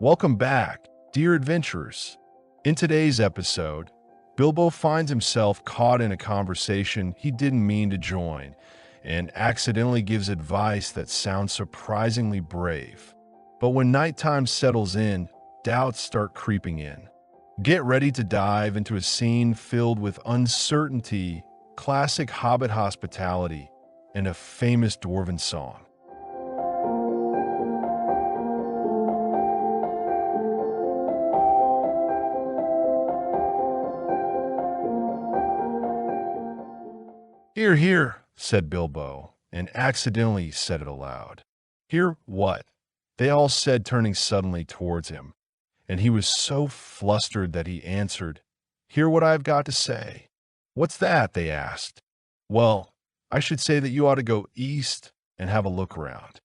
Welcome back, dear adventurers. In today's episode, Bilbo finds himself caught in a conversation he didn't mean to join and accidentally gives advice that sounds surprisingly brave. But when nighttime settles in, doubts start creeping in. Get ready to dive into a scene filled with uncertainty, classic Hobbit hospitality, and a famous dwarven song. "Here, here," said Bilbo, and accidentally said it aloud. "Hear what?" they all said, turning suddenly towards him, and he was so flustered that he answered, "Hear what I've got to say." "What's that?" they asked. "Well, I should say that you ought to go east and have a look around.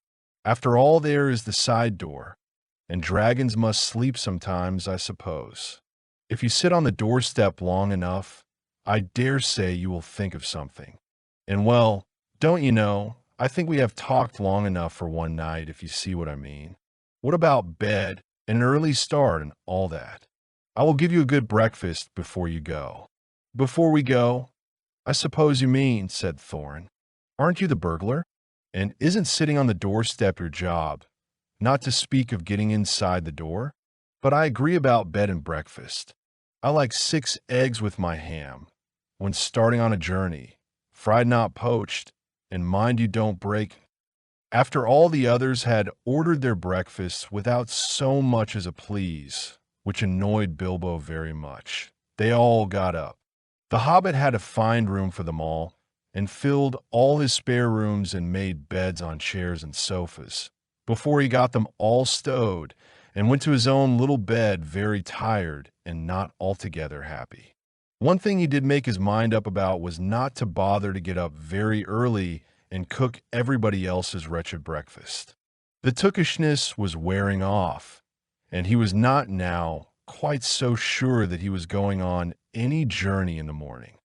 After all, there is the side door, and dragons must sleep sometimes, I suppose. If you sit on the doorstep long enough, I dare say you will think of something. And well, don't you know, I think we have talked long enough for one night, if you see what I mean. What about bed and an early start and all that? I will give you a good breakfast before you go." "Before we go, I suppose you mean," said Thorin. "Aren't you the burglar? And isn't sitting on the doorstep your job, not to speak of getting inside the door? But I agree about bed and breakfast. I like 6 eggs with my ham when starting on a journey, fried not poached, and mind you don't break." After all the others had ordered their breakfasts without so much as a please, which annoyed Bilbo very much, they all got up. The hobbit had to find room for them all, and filled all his spare rooms and made beds on chairs and sofas, before he got them all stowed, and went to his own little bed very tired and not altogether happy. One thing he did make his mind up about was not to bother to get up very early and cook everybody else's wretched breakfast. The tookishness was wearing off, and he was not now quite so sure that he was going on any journey in the morning.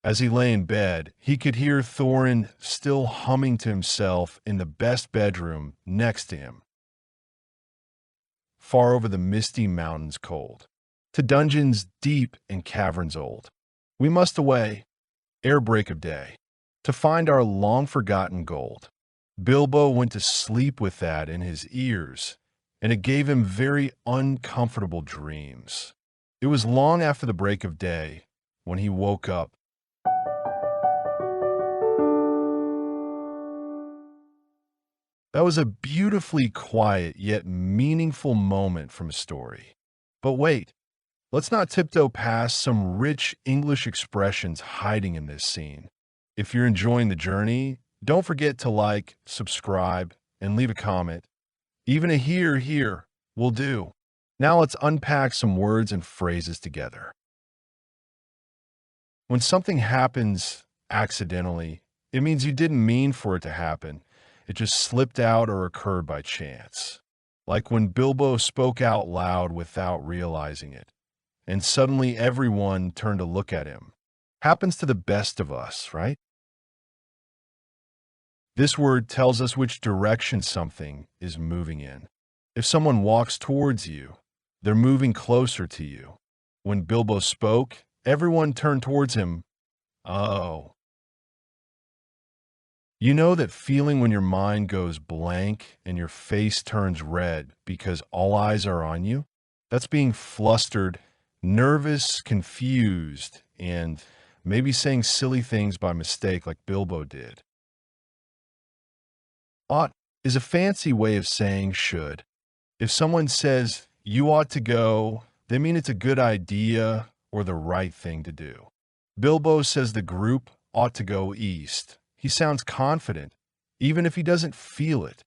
As he lay in bed, he could hear Thorin still humming to himself in the best bedroom next to him. "Far over the misty mountains cold, to dungeons deep and caverns old, we must away, ere break of day, to find our long-forgotten gold." Bilbo went to sleep with that in his ears, and it gave him very uncomfortable dreams. It was long after the break of day when he woke up. That was a beautifully quiet yet meaningful moment from a story. But wait, let's not tiptoe past some rich English expressions hiding in this scene. If you're enjoying the journey, don't forget to like, subscribe, and leave a comment. Even a here will do. Now let's unpack some words and phrases together. When something happens accidentally, it means you didn't mean for it to happen. It just slipped out or occurred by chance. Like when Bilbo spoke out loud without realizing it, and suddenly everyone turned to look at him. Happens to the best of us, right? This word tells us which direction something is moving in. If someone walks towards you, they're moving closer to you. When Bilbo spoke, everyone turned towards him. Oh. You know that feeling when your mind goes blank and your face turns red because all eyes are on you? That's being flustered, nervous, confused, and maybe saying silly things by mistake like Bilbo did. Ought is a fancy way of saying should. If someone says, "You ought to go," they mean it's a good idea or the right thing to do. Bilbo says the group ought to go east. He sounds confident, even if he doesn't feel it.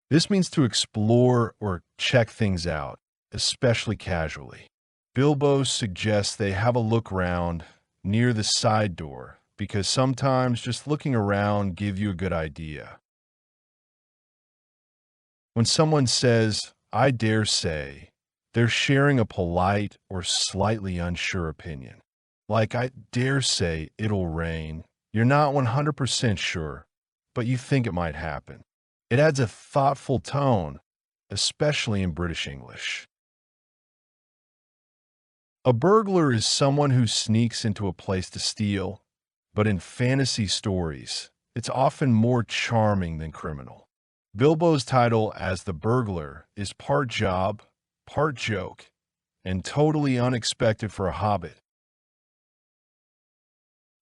This means to explore or check things out, especially casually. Bilbo suggests they have a look round near the side door, because sometimes just looking around gives you a good idea. When someone says, "I dare say," they're sharing a polite or slightly unsure opinion. Like, "I dare say it'll rain." You're not 100% sure, but you think it might happen. It adds a thoughtful tone, especially in British English. A burglar is someone who sneaks into a place to steal, but in fantasy stories, it's often more charming than criminal. Bilbo's title as the burglar is part job, part joke, and totally unexpected for a hobbit.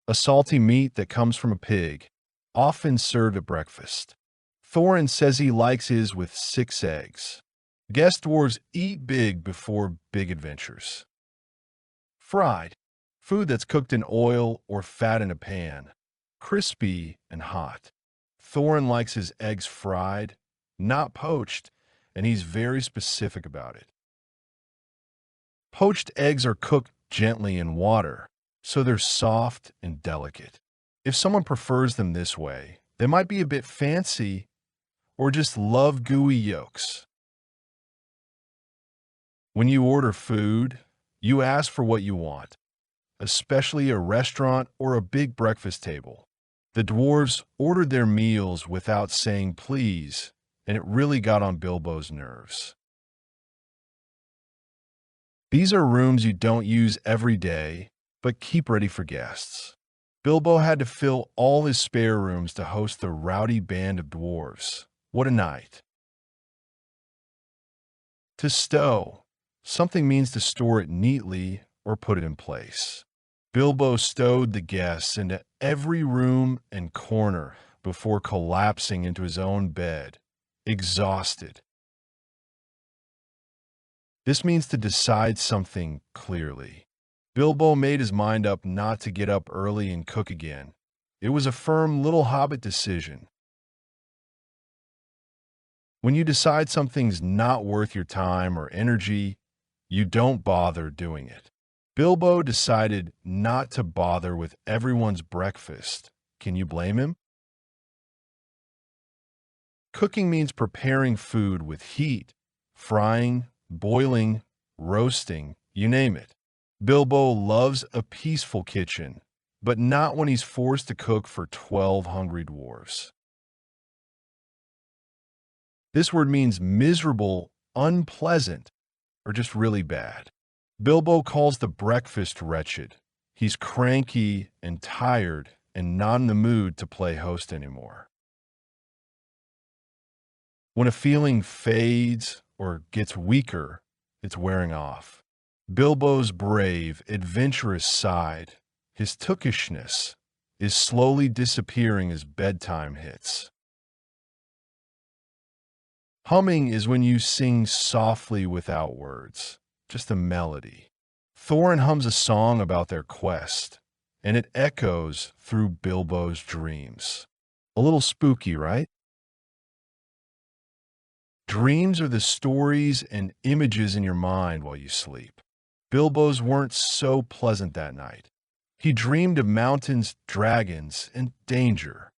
A salty meat that comes from a pig, often served at breakfast. Thorin says he likes his with 6 eggs. Guest dwarves eat big before big adventures. Fried, food that's cooked in oil or fat in a pan, crispy and hot. Thorin likes his eggs fried, not poached, and he's very specific about it. Poached eggs are cooked gently in water, so they're soft and delicate. If someone prefers them this way, they might be a bit fancy or just love gooey yolks. When you order food, you ask for what you want, especially a restaurant or a big breakfast table. The dwarves ordered their meals without saying please, and it really got on Bilbo's nerves. These are rooms you don't use every day, but keep ready for guests. Bilbo had to fill all his spare rooms to host the rowdy band of dwarves. What a night. To stow. Something means to store it neatly or put it in place. Bilbo stowed the guests into every room and corner before collapsing into his own bed, exhausted. This means to decide something clearly. Bilbo made his mind up not to get up early and cook again. It was a firm little hobbit decision. When you decide something's not worth your time or energy, you don't bother doing it. Bilbo decided not to bother with everyone's breakfast. Can you blame him? Cooking means preparing food with heat, frying, boiling, roasting, you name it. Bilbo loves a peaceful kitchen, but not when he's forced to cook for 12 hungry dwarves. This word means miserable, unpleasant, or just really bad. Bilbo calls the breakfast wretched. He's cranky and tired and not in the mood to play host anymore. When a feeling fades or gets weaker, it's wearing off. Bilbo's brave, adventurous side, his tookishness, is slowly disappearing as bedtime hits. Humming is when you sing softly without words, just a melody. Thorin hums a song about their quest, and it echoes through Bilbo's dreams. A little spooky, right? Dreams are the stories and images in your mind while you sleep. Bilbo's weren't so pleasant that night. He dreamed of mountains, dragons, and danger.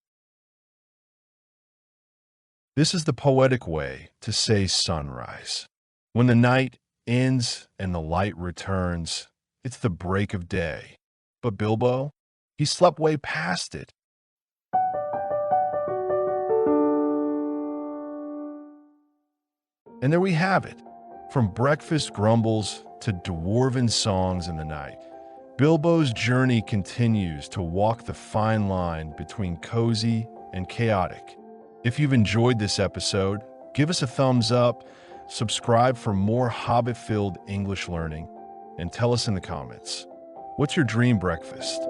This is the poetic way to say sunrise. When the night ends and the light returns, it's the break of day. But Bilbo, he slept way past it. And there we have it. From breakfast grumbles to dwarven songs in the night, Bilbo's journey continues to walk the fine line between cozy and chaotic. If you've enjoyed this episode, give us a thumbs up, subscribe for more Hobbit-filled English learning, and tell us in the comments, what's your dream breakfast?